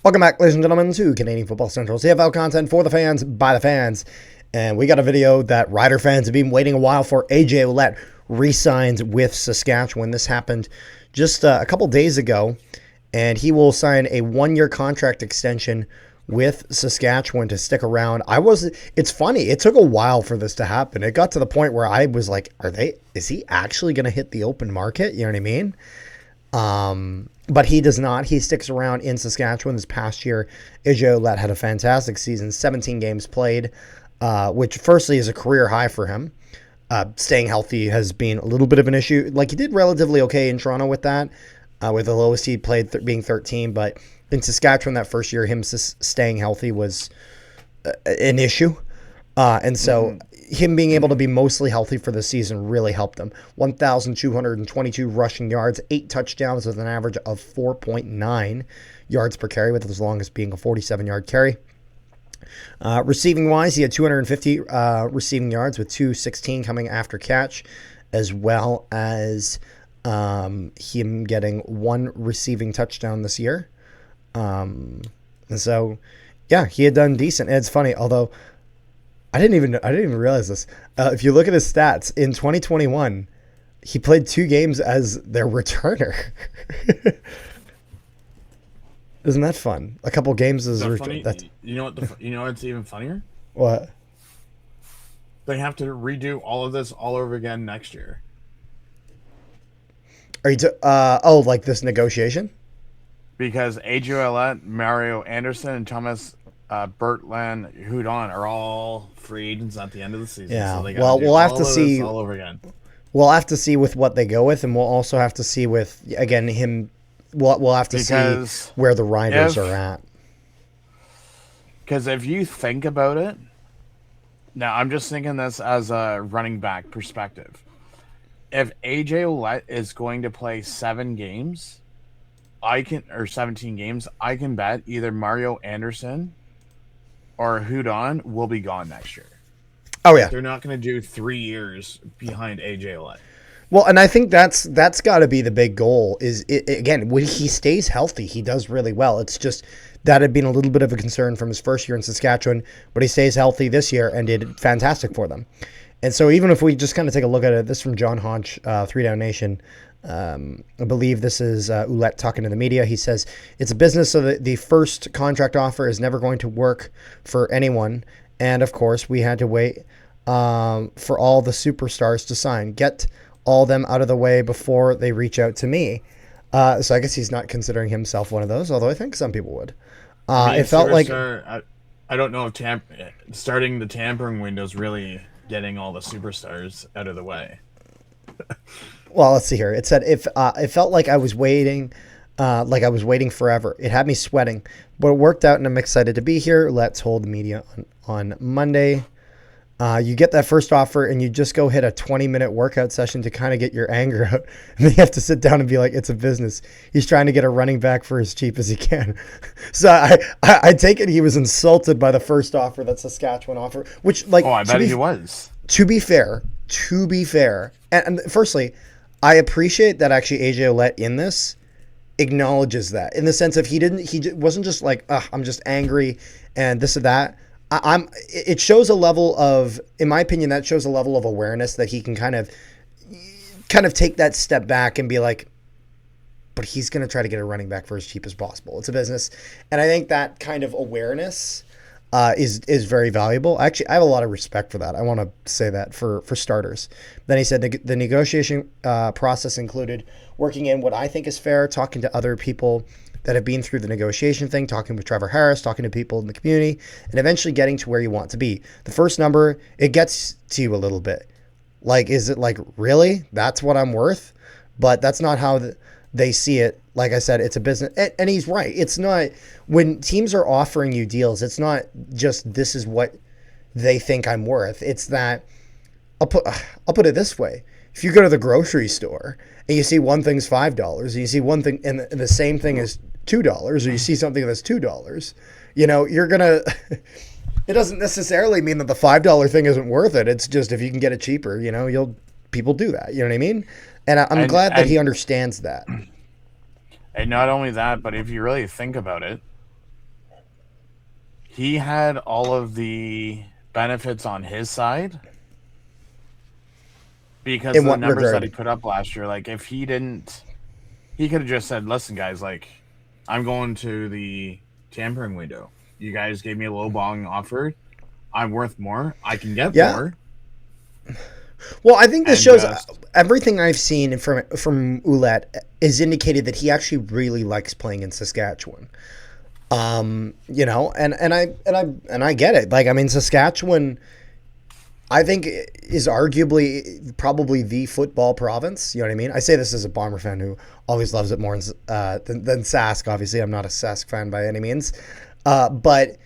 Welcome back, ladies and gentlemen, to Canadian Football Central CFL content for the fans, by the fans. And we got a video that Rider fans have been waiting a while for. AJ Ouellette re-signs with Saskatchewan. This happened just a couple days ago, and he will sign a one-year contract extension with Saskatchewan to stick around. It's funny, it took a while for this to happen. It got to the point where I was like, is he actually going to hit the open market? You know what I mean? But he does not. He sticks around in Saskatchewan. This past year, AJ Ouellette had a fantastic season, 17 games played, which firstly is a career high for him. Staying healthy has been a little bit of an issue. Like, he did relatively okay in Toronto with that, with the lowest he played being 13. But in Saskatchewan that first year, him staying healthy was an issue. And so him being able to be mostly healthy for the season really helped him. 1,222 rushing yards, 8 touchdowns with an average of 4.9 yards per carry, with as long as being a 47-yard carry. Receiving-wise, he had 250 receiving yards with 216 coming after catch, as well as him getting 1 receiving touchdown this year. And so, yeah, he had done decent. And it's funny, although I didn't even realize this. If you look at his stats in 2021, he played 2 games as their returner. Isn't that fun? A couple games as returner. You know what's even funnier? What? They have to redo all of this all over again next year. Are you like this negotiation? Because AJ Ouellette, Mario Anderson, and Thomas Bertland Houdon are all free agents at the end of the season. Yeah. So well, we'll have to see all over again. We'll have to see with what they go with, and we'll also have to see with again him. We'll have to see where the Riders are at. Because if you think about it, now I'm just thinking this as a running back perspective. If AJ Ouellette is going to play 7 games, 17 games, I can bet either Mario Anderson or Houdon will be gone next year. Oh yeah, they're not going to do 3 years behind AJ Ouellette. Well, and I think that's got to be the big goal. Again, when he stays healthy, he does really well. It's just that had been a little bit of a concern from his first year in Saskatchewan, but he stays healthy this year and did fantastic for them. And so even if we just kind of take a look at it, this from John Hodge, 3 Down Nation. I believe this is Ouellette talking to the media. He says, it's a business, so the first contract offer is never going to work for anyone. And, of course, we had to wait for all the superstars to sign. Get all them out of the way before they reach out to me. So I guess he's not considering himself one of those, although I think some people would. It felt like... I don't know if starting the tampering window is really getting all the superstars out of the way. Well, let's see here. It said, it felt like I was waiting forever. It had me sweating, but it worked out, and I'm excited to be here. Let's hold the media on Monday. You get that first offer, and you just go hit a 20-minute workout session to kind of get your anger out. And then you have to sit down and be like, it's a business. He's trying to get a running back for as cheap as he can. So I take it he was insulted by the first offer that Saskatchewan offered, which, like, I bet he was. To be fair, and firstly, I appreciate that actually AJ Ouellette in this acknowledges that, in the sense of he wasn't just like, I'm just angry and this or that. It shows a level of, in my opinion, that shows a level of awareness that he can kind of take that step back and be like, but he's going to try to get a running back for as cheap as possible. It's a business. And I think that kind of awareness is very valuable. Actually, I have a lot of respect for that. I want to say that for starters. Then he said the negotiation process included working in what I think is fair, talking to other people that have been through the negotiation thing, talking with Trevor Harris, talking to people in the community, and eventually getting to where you want to be. The first number, it gets to you a little bit. Like, is it like, really? That's what I'm worth? But that's not how they see it. Like I said, it's a business. And he's right. It's not, when teams are offering you deals, it's not just this is what they think I'm worth. It's that, I'll put it this way. If you go to the grocery store and you see one thing's $5 and you see one thing and the same thing is $2, or you see something that's $2, you're going to, it doesn't necessarily mean that the $5 thing isn't worth it. It's just, if you can get it cheaper, you'll people do that. You know what I mean? And I'm and glad that he and understands that. and not only that, but if you really think about it, he had all of the benefits on his side because In of the what numbers that he regard? put up last year. Like if he didn't, he could have just said, "Listen, guys, like I'm going to the tampering window. You guys gave me a low balling offer. I'm worth more. I can get Yeah. more." Well, I think this And shows just everything I've seen from Ouellette is indicated that he actually really likes playing in Saskatchewan. You know, and I get it. Like, I mean, Saskatchewan, I think, is arguably probably the football province. You know what I mean? I say this as a Bomber fan who always loves it more than Sask. Obviously, I'm not a Sask fan by any means, but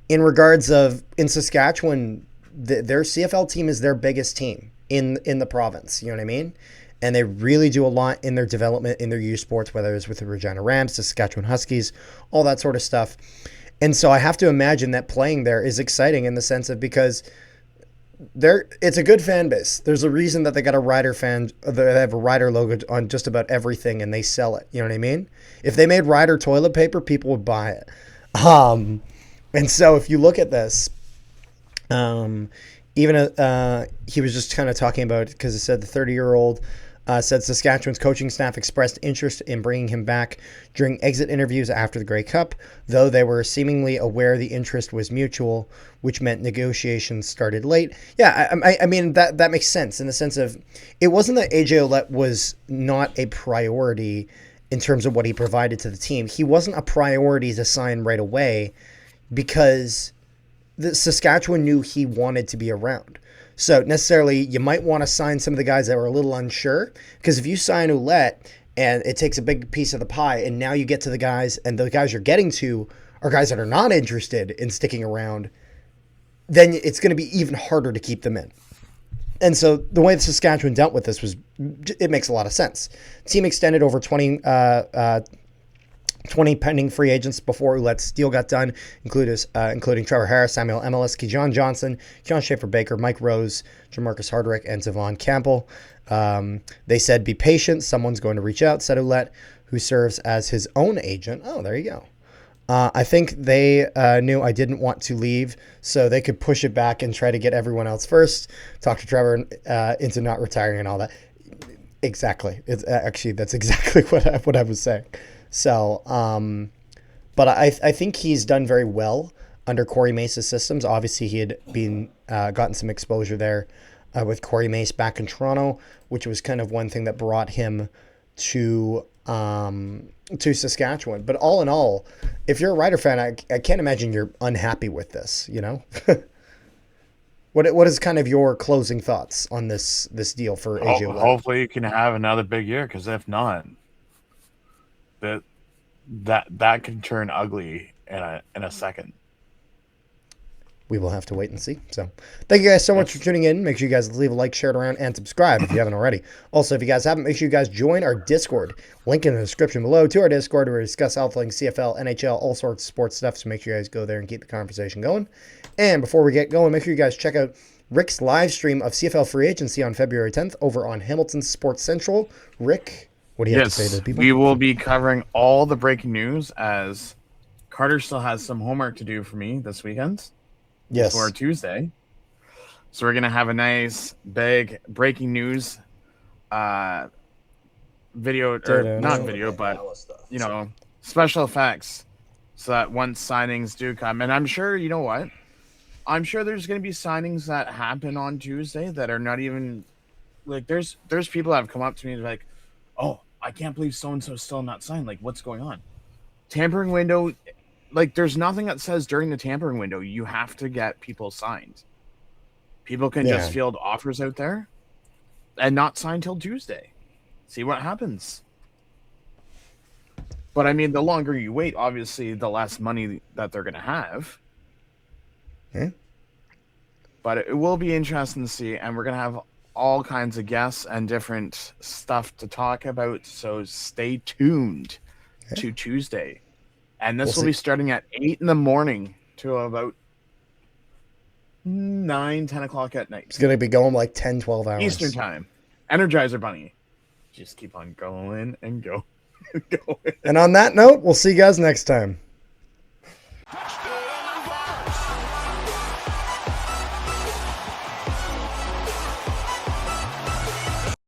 in regards of in Saskatchewan, their CFL team is their biggest team in the province. You know what I mean? And they really do a lot in their development in their youth sports, whether it's with the Regina Rams, the Saskatchewan Huskies, all that sort of stuff. And so I have to imagine that playing there is exciting in the sense of because it's a good fan base. There's a reason that they got a Rider fan. They have a Rider logo on just about everything, and they sell it. You know what I mean? If they made Rider toilet paper, people would buy it. Um, and so if you look at this, um, even he was just kind of talking about because it said the 30-year-old said Saskatchewan's coaching staff expressed interest in bringing him back during exit interviews after the Grey Cup, though they were seemingly aware the interest was mutual, which meant negotiations started late. Yeah, I mean, that makes sense in the sense of it wasn't that AJ Ouellette was not a priority in terms of what he provided to the team. He wasn't a priority to sign right away because the Saskatchewan knew he wanted to be around. So necessarily, you might want to sign some of the guys that were a little unsure, because if you sign Ouellette and it takes a big piece of the pie, and now you get to the guys, and the guys you're getting to are guys that are not interested in sticking around, then it's going to be even harder to keep them in. And so the way that Saskatchewan dealt with this it makes a lot of sense. Team extended over 20 pending free agents before Ouellette's deal got done, including Trevor Harris, Samuel MLS, Kejon Johnson, Keon Schaefer-Baker, Mike Rose, Jamarcus Hardrick, and Zavon Campbell. They said, be patient. Someone's going to reach out, said Ouellette, who serves as his own agent. Oh, there you go. I think they knew I didn't want to leave, so they could push it back and try to get everyone else first. Talk to Trevor into not retiring and all that. Exactly. That's exactly what I was saying. So, but I think he's done very well under Corey Mace's systems. Obviously, he had gotten some exposure there with Corey Mace back in Toronto, which was kind of one thing that brought him to Saskatchewan. But all in all, if you're a Rider fan, I can't imagine you're unhappy with this. You know, what is kind of your closing thoughts on this deal for AJ Ouellette? hopefully you can have another big year, because if not, that that can turn ugly in a second. We will have to wait and see. So thank you guys so much for tuning in. Make sure you guys leave a like, share it around, and subscribe if you haven't already. Also, if you guys haven't, make sure you guys join our Discord. Link in the description below to our Discord where we discuss Outflank, CFL, NHL, all sorts of sports stuff. So make sure you guys go there and keep the conversation going. And before we get going, make sure you guys check out Rick's live stream of CFL Free Agency on February 10th over on Hamilton Sports Central. Rick, what do you have to say to the people? We will be covering all the breaking news, as Carter still has some homework to do for me this weekend. Yes. For Tuesday. So we're going to have a nice big breaking news video, or not video, but, you know, special effects, so that once signings do come, and I'm sure, you know what? I'm sure there's going to be signings that happen on Tuesday that are not even, like, there's people that have come up to me like, oh, I can't believe so-and-so still not signed. Like, what's going on? Tampering window, like, there's nothing that says during the tampering window you have to get people signed. People can just field offers out there and not sign till Tuesday. See what happens. But, I mean, the longer you wait, obviously, the less money that they're going to have. But it will be interesting to see, and we're going to have all kinds of guests and different stuff to talk about, so stay tuned to Tuesday. And this will be starting at 8 in the morning to about 9, 10 o'clock at night. It's going to be going like 10, 12 hours. Eastern time. Energizer Bunny. Just keep on going and going and going. And on that note, we'll see you guys next time.